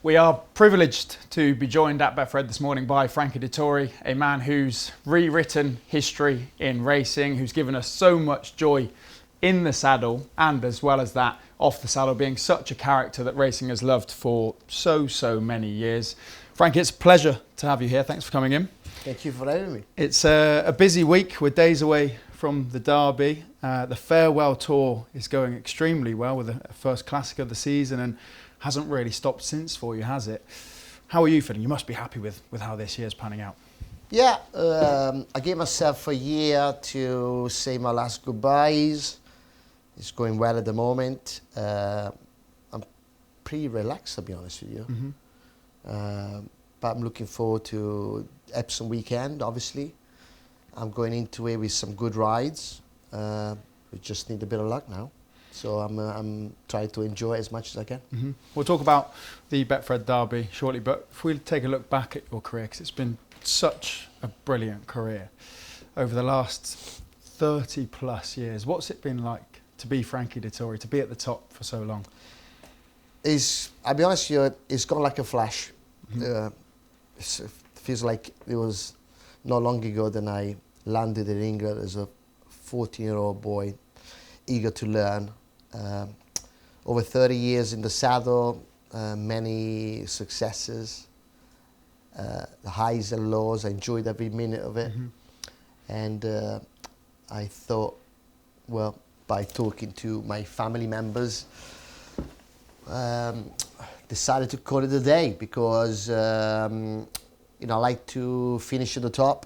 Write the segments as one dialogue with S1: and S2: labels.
S1: We are privileged to be joined at Betfred this morning by Frankie Dettori, a man who's rewritten history in racing, who's given us so much joy in the saddle and as well as that off the saddle, being such a character that racing has loved for so many years. Frankie, it's a pleasure to have you here. Thanks for coming in.
S2: Thank you for having me.
S1: It's a busy week. We're days away from the Derby. The farewell tour is going extremely well with the first classic of the season and hasn't really stopped since for you, has it? How are you feeling? You must be happy with how this year's panning out.
S2: Yeah, I gave myself a year to say my last goodbyes. It's going well at the moment. I'm pretty relaxed, to be honest with you.
S1: Mm-hmm.
S2: But I'm looking forward to Epsom weekend, obviously. I'm going into it with some good rides. We just need a bit of luck now. So I'm trying to enjoy it as much as I can.
S1: Mm-hmm. We'll talk about the Betfred Derby shortly, but if we take a look back at your career, because it's been such a brilliant career over the last 30 plus years, what's it been like to be Frankie Dettori, to be at the top for so long?
S2: I'll be honest with you, it's gone like a flash.
S1: Mm-hmm.
S2: It feels like it was not long ago that I landed in England as a 14-year-old boy, eager to learn. Over 30 years in the saddle, many successes, the highs and lows. I enjoyed every minute of it.
S1: Mm-hmm.
S2: And I thought, well, by talking to my family members, decided to call it a day because I like to finish at the top.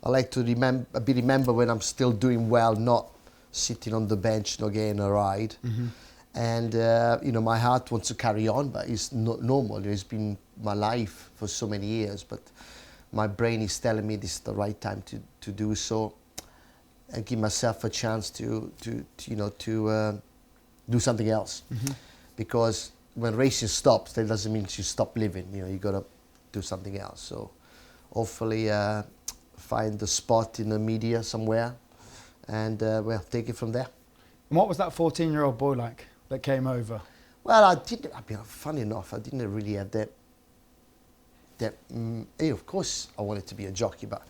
S2: I like to be remembered when I'm still doing well, not sitting on the bench, not getting a ride.
S1: Mm-hmm.
S2: And my heart wants to carry on, but it's not normal. It's been my life for so many years, but my brain is telling me this is the right time to do so and give myself a chance to do something else.
S1: Mm-hmm.
S2: Because when racing stops, that doesn't mean you stop living. You gotta do something else. So hopefully find a spot in the media somewhere and take it from there.
S1: And what was that 14-year-old boy like that came over?
S2: Well, funny enough, I didn't really have that. Of course, I wanted to be a jockey, but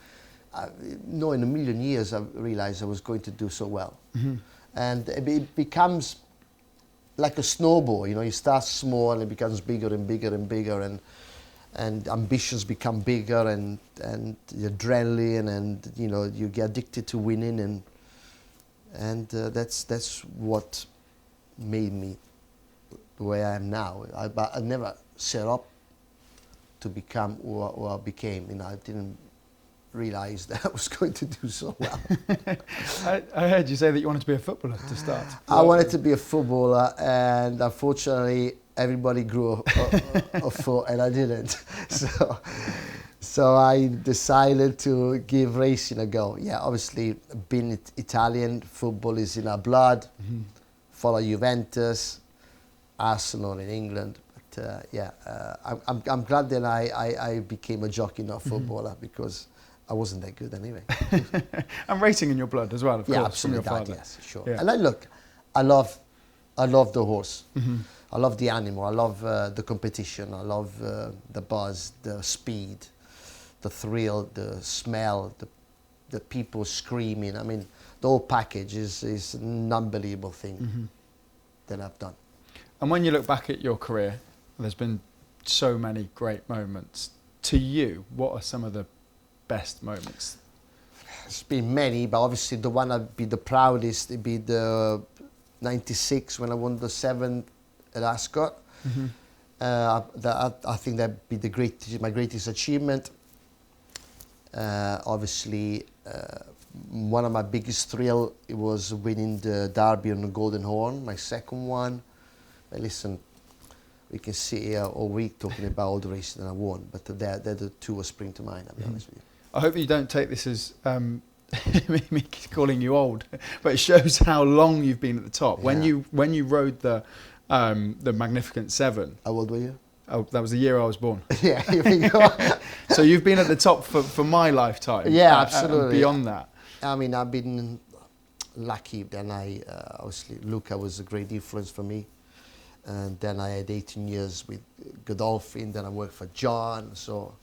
S2: no, in a million years, I realized I was going to do so well.
S1: Mm-hmm.
S2: And it becomes like a snowball. You start small and it becomes bigger and bigger and bigger, and ambitions become bigger, and the adrenaline, and you get addicted to winning, and that's what made me the way I am now. But I never set up to become who I became. I didn't realize that I was going to do so well.
S1: I heard you say that you wanted to be a footballer to start.
S2: I wanted to be a footballer, and unfortunately everybody grew a foot and I didn't. So I decided to give racing a go. Yeah, obviously being Italian, football is in our blood.
S1: Mm-hmm.
S2: Follow Juventus, Arsenal in England. But I'm glad that I became a jockey, not a footballer, because I wasn't that good anyway.
S1: And racing in your blood as well, of course.
S2: Yeah, absolutely.
S1: From your father.
S2: Yes, sure.
S1: Yeah.
S2: And I love the horse.
S1: Mm-hmm.
S2: I love the animal. I love the competition. I love the buzz, the speed, the thrill, the smell, the people screaming. I mean, the whole package is an unbelievable thing. Mm-hmm. that I've done.
S1: And when you look back at your career, there's been so many great moments. To you, what are some of the best moments?
S2: There's been many, but obviously the one I'd be the proudest would be the 96 when I won the 7th at Ascot.
S1: Mm-hmm.
S2: I think that'd be my greatest achievement. Obviously, one of my biggest thrill was winning the Derby on the Golden Horn, my second one. But listen, we can sit here all week talking about all the races that I won, but they're the two that spring to mind, I'll be honest with you.
S1: I hope you don't take this as me calling you old, but it shows how long you've been at the top.
S2: Yeah.
S1: When you rode the Magnificent 7.
S2: How old were you?
S1: Oh, that was the year I was born.
S2: Yeah, here we go.
S1: So you've been at the top for my lifetime.
S2: Yeah, absolutely.
S1: Beyond that.
S2: I mean, I've been lucky, and obviously Luca was a great influence for me. And then I had 18 years with Godolphin, then I worked for John. So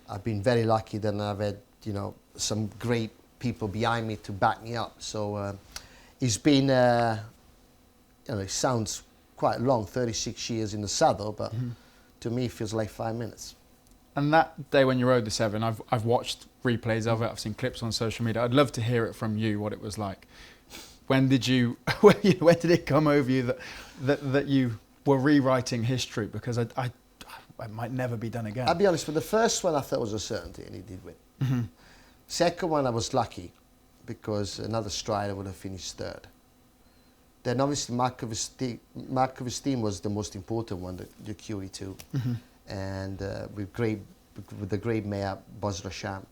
S2: I've been very lucky that I've had, you know, some great people behind me to back me up. So it's been, you know, it sounds quite long, 36 years in the saddle, but to me it feels like 5 minutes.
S1: And that day when you rode the 7, I've watched replays of it, I've seen clips on social media. I'd love to hear it from you, what it was like. When did when did it come over you that you were rewriting history? Because it might never be done again.
S2: I'll be honest, with the first one I thought was a certainty, and he did win. Second one I was lucky, because another strider would have finished third. Then obviously Mark of Esteem was the most important one, the QE2. And with the great mare, Buzz Rasham.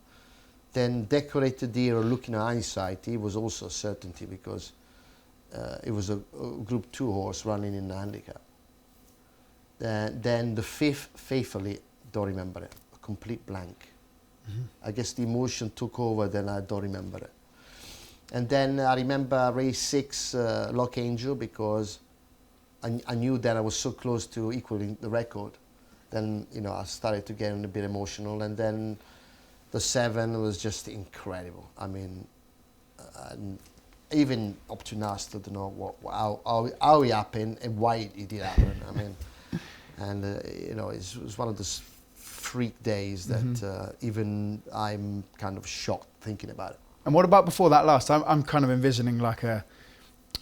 S2: Then Decorated Deer, looking at hindsight, he was also a certainty, because it was a Group 2 horse running in the handicap. Then the fifth, Faithfully, don't remember it, a complete blank. I guess the emotion took over, then I don't remember it. And then I remember race 6, Lock Angel, because I knew that I was so close to equaling the record. Then, you know, I started to get a bit emotional, and then the 7 was just incredible. I mean, even up to now, I still don't know how it happened and why it did happen. I mean, and you know, it was one of those freak days that even I'm kind of shocked thinking about it.
S1: And what about before that last? I'm kind of envisioning like a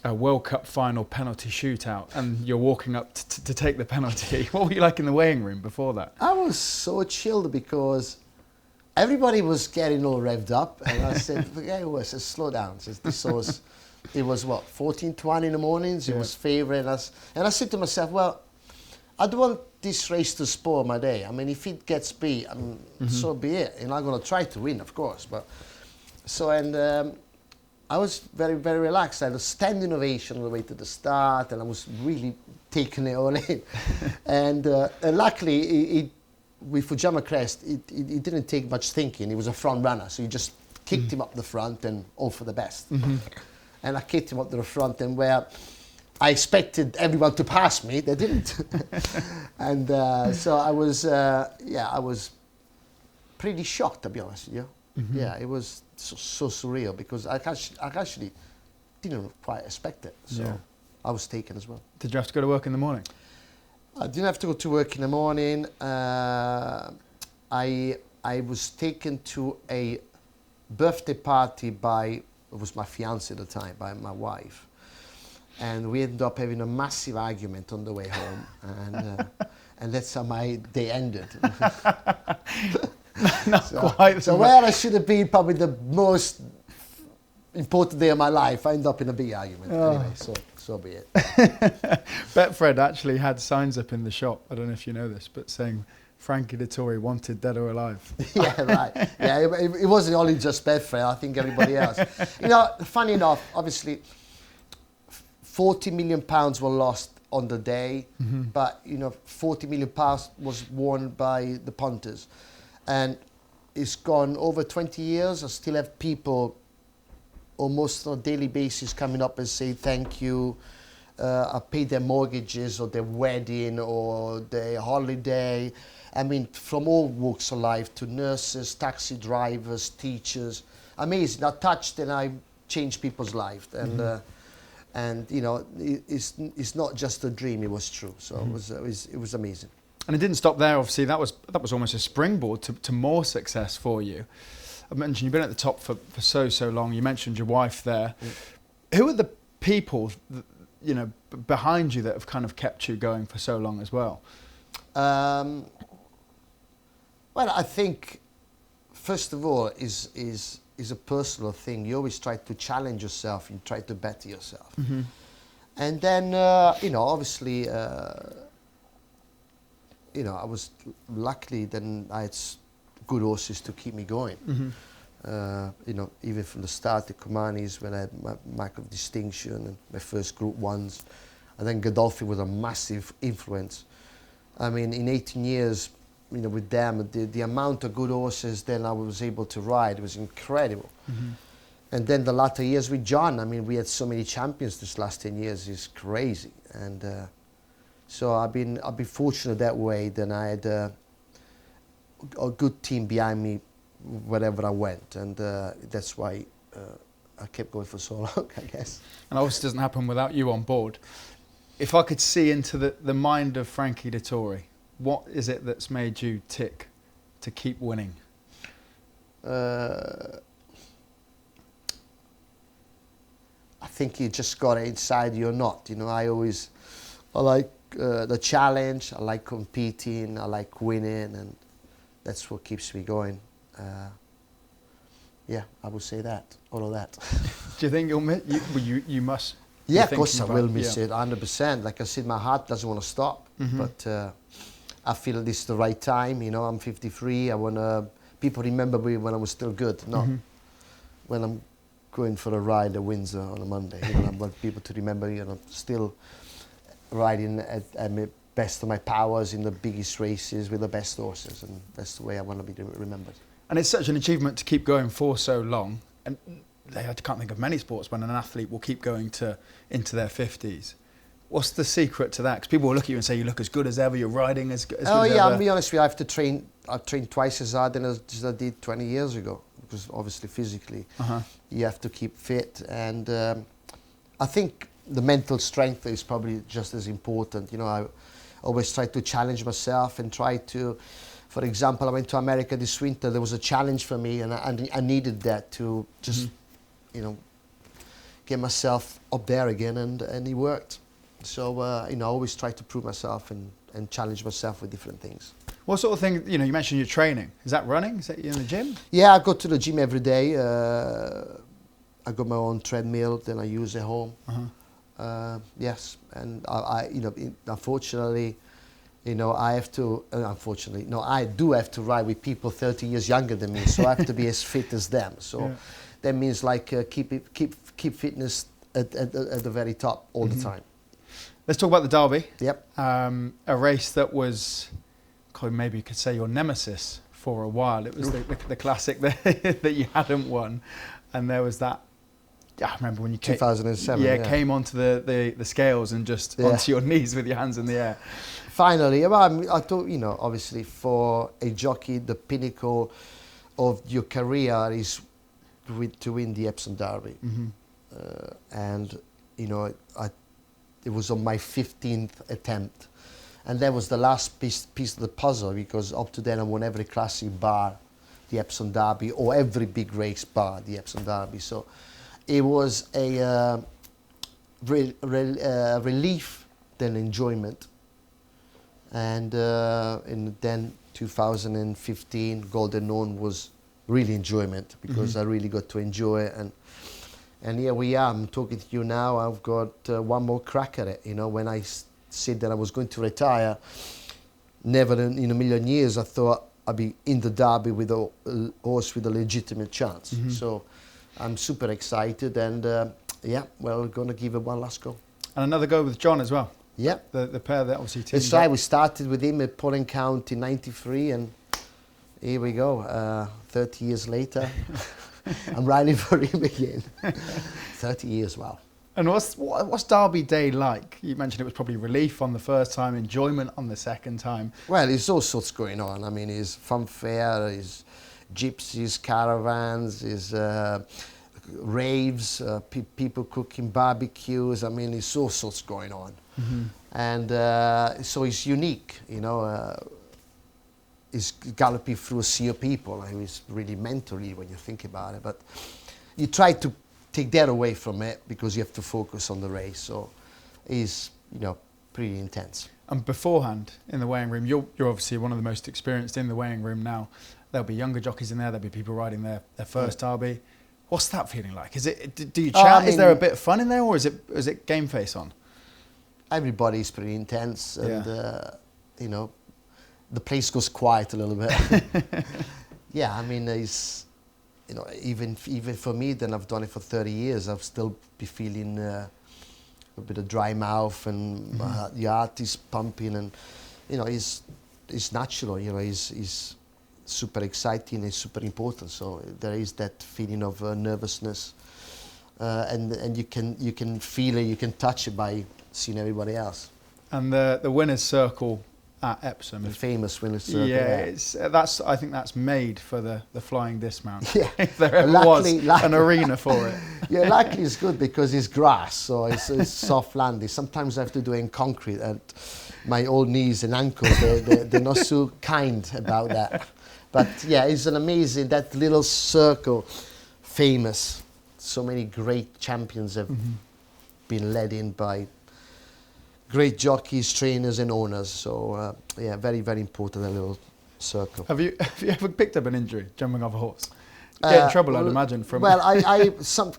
S1: World Cup final penalty shootout, and you're walking up to take the penalty. What were you like in the weighing room before that?
S2: I was so chilled, because everybody was getting all revved up, and I said, forget it, I said, slow down. This was, it was what, 14:20 in the mornings, it was favourite, and I said to myself, well, I don't want this race to spoil my day. I mean, if it gets beat, so be it, and I'm going to try to win, of course, but, so, and I was very, very relaxed. I had a standing ovation on the way to the start, and I was really taking it all in. And luckily, with Fujama Crest, it didn't take much thinking. He was a front runner, so you just kicked him up the front and all for the best. And I kicked him up to the front, and where I expected everyone to pass me, they didn't. And so I was, I was pretty shocked, to be honest with you. Yeah, it was so surreal, because I actually didn't quite expect it. So I was taken as well.
S1: Did you have to go to work in the morning?
S2: I didn't have to go to work in the morning. I was taken to a birthday party it was my fiancée at the time, by my wife. And we ended up having a massive argument on the way home. And that's how my day ended. So where I should have been probably the most important day of my life, I ended up in a big argument. Anyway, so be it.
S1: Betfred actually had signs up in the shop, I don't know if you know this, but saying Frankie Dettori wanted dead or alive.
S2: Yeah, right. Yeah, it wasn't only just Betfred, I think everybody else. You know, funny enough, obviously, £40 million were lost on the day, but, you know, £40 million was won by the punters. And it's gone over 20 years. I still have people almost on a daily basis coming up and say thank you. I paid their mortgages or their wedding or their holiday. I mean, from all walks of life, to nurses, taxi drivers, teachers. Amazing. I touched and I changed people's lives. And you know, it's not just a dream, it was true. So it was amazing.
S1: And it didn't stop there, obviously. That was almost a springboard to more success for you. I mentioned you've been at the top for so long. You mentioned your wife there. Who are the people, you know, behind you that have kind of kept you going for so long as well?
S2: Well, I think, first of all, is a personal thing. You always try to challenge yourself and try to better yourself. And then, you know, obviously, you know, I was luckily then I had good horses to keep me going. You know, even from the start, the Kumanis, when I had my mark of distinction and my first Group 1s, and then Godolphin was a massive influence. I mean, in 18 years, you know, with them, the amount of good horses then I was able to ride was incredible. And then the latter years with John, I mean, we had so many champions this last 10 years, it's crazy. And So I've been fortunate that way. Then I had a good team behind me wherever I went, and that's why I kept going for so long, I guess.
S1: And obviously it doesn't happen without you on board. If I could see into the mind of Frankie Dettori, what is it that's made you tick to keep winning?
S2: I think you just got it inside you or not. You know, I like the challenge, I like competing, I like winning, and that's what keeps me going. Yeah, I would say that, all of that.
S1: Do you think you'll miss, you must?
S2: Yeah, of course I will miss it, 100%. Like I said, my heart doesn't want to stop, but I feel this is the right time. You know, I'm 53. I want to. People remember me when I was still good, not when I'm going for a ride at Windsor on a Monday. You know, I want people to remember, you know, still riding at my best of my powers in the biggest races with the best horses, and that's the way I want to be remembered.
S1: And it's such an achievement to keep going for so long. And I can't think of many sports when an athlete will keep going into their 50s. What's the secret to that? Because people will look at you and say, you look as good as ever, you're riding as good as ever.
S2: Oh yeah, I'll be honest with you, I've trained twice as hard as I did 20 years ago, because obviously physically you have to keep fit, and I think the mental strength is probably just as important. You know, I always try to challenge myself and try to, for example, I went to America this winter, there was a challenge for me, and I needed that to just, you know, get myself up there again, and it worked. So, you know, I always try to prove myself and challenge myself with different things.
S1: What sort of thing, you know, you mentioned your training. Is that running? Is that you in the gym?
S2: Yeah, I go to the gym every day. I got my own treadmill, then I use at home. Yes, and I you know, unfortunately, you know, I have to, unfortunately, no, I do have to ride with people 30 years younger than me, so I have to be as fit as them. So that means like keep fitness at the very top all the time.
S1: Let's talk about the Derby.
S2: Yep.
S1: A race that was, maybe you could say, your nemesis for a while. It was the classic that you hadn't won, and there was that. I remember when you
S2: 2007.
S1: Came onto the scales and just onto your knees with your hands in the air.
S2: Finally, well, I thought, you know, obviously for a jockey, the pinnacle of your career is to win the Epsom Derby, and you know, it was on my 15th attempt, and that was the last piece of the puzzle, because up to then I won every classic bar the Epsom Derby, or every big race bar the Epsom Derby. So it was a relief than enjoyment. And then 2015 Golden Dawn was really enjoyment, because I really got to enjoy it, and here we are. I'm talking to you now. I've got one more crack at it. You know, when I said that I was going to retire, never in a million years I thought I'd be in the Derby with a horse with a legitimate chance. So I'm super excited, and yeah, well, we're going to give it one last go.
S1: And another go with John as well.
S2: Yeah.
S1: The pair that obviously teamed
S2: That's right. We started with him at Pollen Count in '93, and here we go. 30 years later, I'm riding for him again. 30 years, wow. And
S1: what's Derby Day like? You mentioned it was probably relief on the first time, enjoyment on the second time.
S2: Well, there's all sorts going on. I mean, there's funfair, there's gypsies, caravans, there's raves, people cooking barbecues. I mean, there's all sorts going on. And so it's unique, you know. It's galloping through a sea of people. I mean, it's really mentally when you think about it. But you try to take that away from it, because you have to focus on the race. So it's, you know, pretty intense.
S1: And beforehand, in the weighing room, you're obviously one of the most experienced in the weighing room now. There'll be younger jockeys in there. There'll be people riding their first Derby. What's that feeling like? Is it? Do you chat? I mean, is there a bit of fun in there, or is it game face on?
S2: Everybody's pretty intense, and you know, the place goes quiet a little bit. Yeah, I mean, it's, you know, even for me, then I've done it for 30 years. I'll still be feeling a bit of dry mouth, and the heart is pumping, and you know, it's natural. You know, it's super exciting. It's super important. So there is that feeling of nervousness, and you can feel it, you can touch it by seeing everybody else.
S1: And the winner's circle at Epsom
S2: The
S1: is
S2: famous winner's circle.
S1: it's I think that's made for the flying dismount.
S2: Yeah.
S1: If there ever
S2: Luckily-
S1: was an arena for it.
S2: Yeah, luckily it's good because it's grass, so it's soft landing. Sometimes I have to do it in concrete, and my old knees and ankles, they're not so kind about that. But yeah, it's an amazing, that little circle, famous. So many great champions have been led in by great jockeys, trainers and owners. So yeah, very, very important, that little circle.
S1: Have you ever picked up an injury jumping off a horse? Get in trouble, I'd imagine. From
S2: Well, I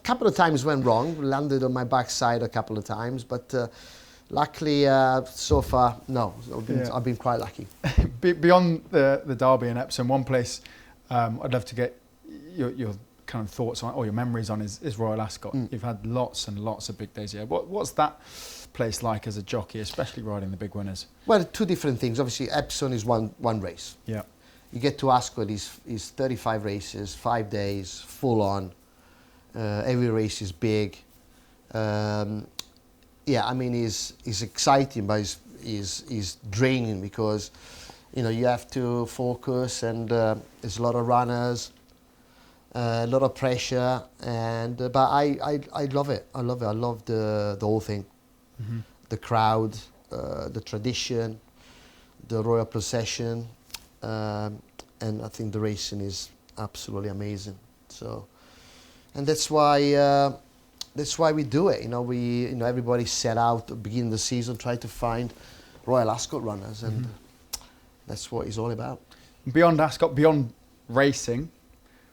S2: couple of times went wrong, landed on my backside a couple of times, but luckily so far, no. I've been quite lucky.
S1: Beyond the Derby and Epsom, one place I'd love to get your kind of thoughts on, or your memories on, is Royal Ascot. You've had lots and lots of big days here. What's that place like as a jockey, especially riding the big winners?
S2: Well, two different things. Obviously, Epsom is one race.
S1: Yeah.
S2: You get to Ascot, is 35 races, 5 days, full on. Every race is big. Yeah, I mean, it's exciting, but it's draining because, you know, you have to focus, and there's a lot of runners, a lot of pressure, and but I love it. I love it. I love the whole thing, the crowd, the tradition, the royal procession, and I think the racing is absolutely amazing. So, and that's why we do it. You know, everybody set out at the beginning of the season, try to find Royal Ascot runners, and that's what it's all about.
S1: Beyond Ascot, beyond racing,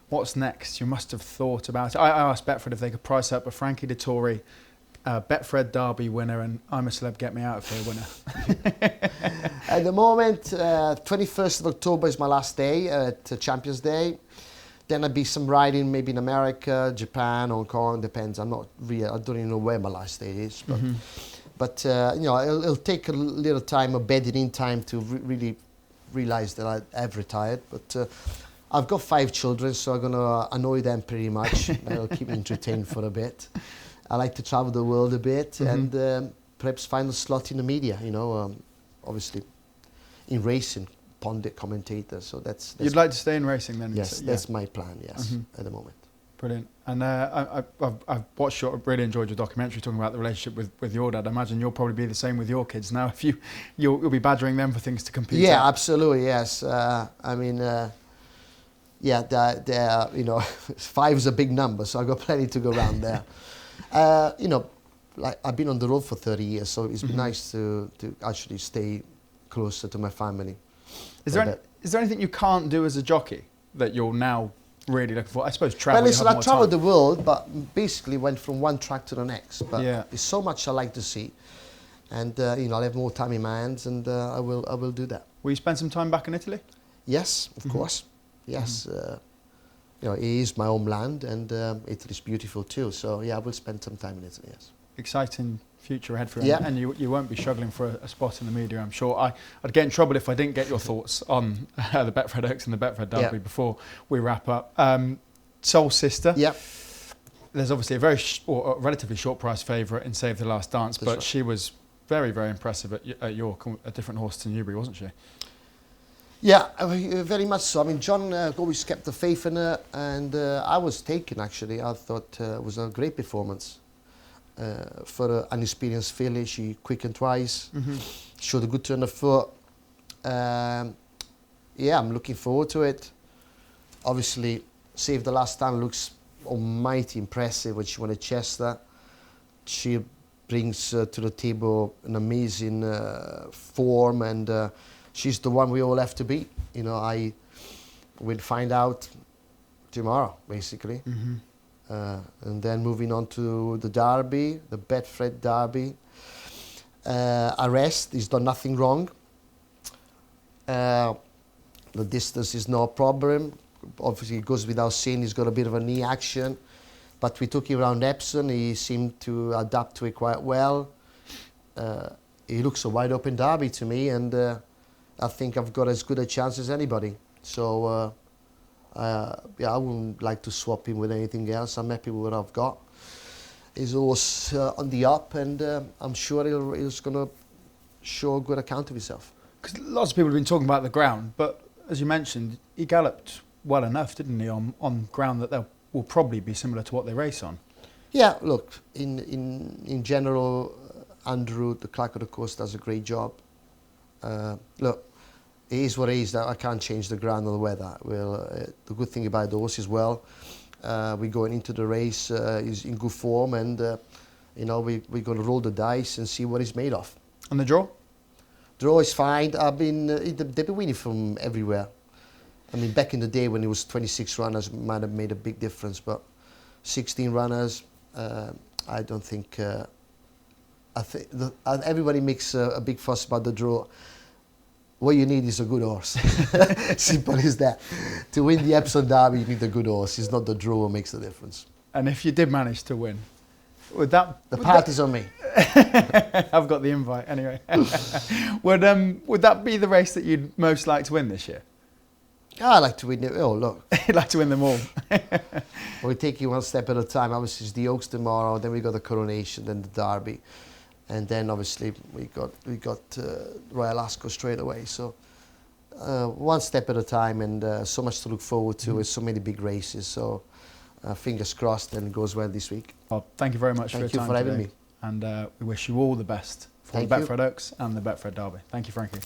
S1: what's next? You must have thought about it. I asked Betfred if they could price up a Frankie Dettori, Betfred Derby winner, and I'm a Celeb, Get Me Out of Here winner.
S2: At the moment, 21st of October is my last day at Champions Day. Then I'll be some riding maybe in America, Japan, Hong Kong, depends. I don't even know where my last day is. But you know, it'll take a little time, a bedding in time to really realise that I have retired. But I've got 5 children, so I'm going to annoy them pretty much. That'll keep me entertained for a bit. I like to travel the world a bit and perhaps find a slot in the media, you know, obviously in racing, pundit, commentator. So that's
S1: You'd like to stay in racing then?
S2: Yes, that's my plan, yes, at the moment.
S1: Brilliant. And I've watched really enjoyed your documentary talking about the relationship with your dad. I imagine you'll probably be the same with your kids now. If you'll be badgering them for things to compete.
S2: Yeah,
S1: at.
S2: absolutely, yes. I mean, yeah, they're, you know, 5 is a big number, so I've got plenty to go around there. You know, like I've been on the road for 30 years, so it's been nice to actually stay closer to my family. Is there
S1: anything you can't do as a jockey that you're now really looking for? I suppose travel.
S2: Well, listen, I travelled the world, but basically went from one track to the next. But
S1: yeah,
S2: there's so much I like to see, and you know, I'll have more time in my hands, and I will do that.
S1: Will you spend some time back in Italy?
S2: Yes, of course. Yes, you know, it is my homeland, and Italy's beautiful too. So yeah, I will spend some time in Italy. Yes.
S1: Exciting future ahead for you, and you won't be struggling for a spot in the media, I'm sure. I'd get in trouble if I didn't get your thoughts on the Betfred Oaks and the Betfred Derby before we wrap up. Soul Sister.
S2: Yep.
S1: There's obviously a relatively short price favourite in Save the Last Dance, but right. She was very, very impressive at York, a different horse to Newbury, wasn't she?
S2: Yeah, very much so. I mean, John always kept the faith in her, and I was taken, actually. I thought it was a great performance. For an experienced filly, she quickened twice, showed a good turn of foot. Yeah, I'm looking forward to it. Obviously, Save the Last Stand looks almighty impressive when she won at Chester. She brings to the table an amazing form, and she's the one we all have to beat. You know, I will find out tomorrow, basically. And then moving on to the Derby, the Betfred Derby. Arrest, he's done nothing wrong. The distance is no problem. Obviously, it goes without saying he's got a bit of a knee action. But we took him around Epsom. He seemed to adapt to it quite well. He looks a wide open Derby to me, and I think I've got as good a chance as anybody. So, yeah, I wouldn't like to swap him with anything else. I'm happy with what I've got. He's always on the up, and I'm sure he's going to show a good account of himself.
S1: Because lots of people have been talking about the ground, but as you mentioned, he galloped well enough, didn't he, on ground that will probably be similar to what they race on.
S2: Yeah, look, in general, Andrew, the clerk of the course, does a great job. Look, it is what it is. That I can't change the ground or the weather. Well, the good thing about the horse as well, we're going into the race, he's in good form, and you know, we're going to roll the dice and see what he's made of.
S1: And the draw?
S2: Draw is fine. They've been winning from everywhere. I mean, back in the day when it was 26 runners, might have made a big difference, but 16 runners, I don't think. I think everybody makes a big fuss about the draw. What you need is a good horse. Simple as that. To win the Epsom Derby, you need a good horse. It's not the draw that makes the difference.
S1: And if you did manage to win, the
S2: party's on me.
S1: I've got the invite anyway. Would that be the race that you'd most like to win this year?
S2: I like to win it. Oh, look.
S1: You'd like to win them all.
S2: We're taking one step at a time. Obviously, it's the Oaks tomorrow. Then we got the Coronation, then the Derby, and then obviously we got Royal Ascot straight away. So one step at a time, and so much to look forward to. With so many big races. So fingers crossed, and it goes well this week.
S1: Well, thank you very much for your time today.
S2: Thank you for having me.
S1: And we wish you all the best for the Betfred Oaks and the Betfred Derby. Thank you, Frankie.